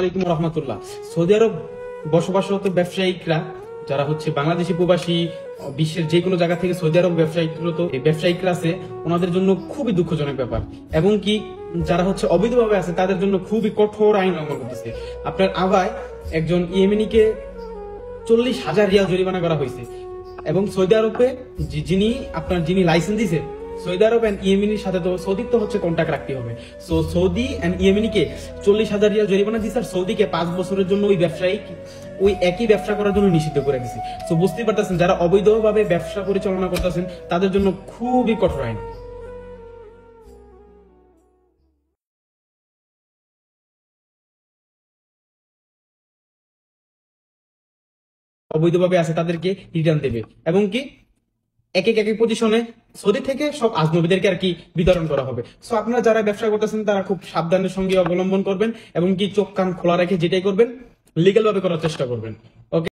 আলাইকুম রহমতুল্লাহ। সৌদি আরব বসবাসরত ব্যবসায়িকরা যারা হচ্ছে বাংলাদেশি প্রবাসী, বিশ্বের যে কোনো জায়গা থেকে সৌদি আরব ব্যবসায়িকরা আছে, ওনাদের জন্য খুবই দুঃখজনক ব্যাপার। এবং কি যারা হচ্ছে অবৈধভাবে আছে তাদের জন্য খুবই কঠোর আইন লঙ্ঘন করতেছে। আপনার আগায় একজন ইয়েমেনিকে 40,000 রিয়াল জরিমানা করা হয়েছে। এবং সৌদি আরবে যিনি লাইসেন্স দিছে, সৌদি আরব এন্ড ইয়েমেনির সাথে তো সৌদির তো হচ্ছে কন্ট্যাক্ট রাখতে হবে। সো সৌদি এন্ড ইয়েমেনিকে 40,000 রিয়াল জরিমানা দিচ্ছে, আর সৌদিকে 5 বছরের জন্য ওই একই ব্যবসা করার জন্য নিষিদ্ধ করে দিছে। সো বুঝতেই পারতেছেন, যারা অবৈধভাবে ব্যবসা পরিচালনা করতেছেন তাদের জন্য খুবই কঠোর আইন। অবৈধভাবে আছে তাদেরকে রিটার্ন দেবে। এবং কি এক এক পজিশনে সৌদি থেকে সব আজনবীদেরকে আর কি বিতরণ করা হবে। সো আপনারা যারা ব্যবসা করতেছেন তারা খুব সাবধানের সঙ্গে অবলম্বন করবেন এবং কি চোখ কান খোলা রেখে যেটাই করবেন লিগ্যাল ভাবে করার চেষ্টা করবেন। ওকে।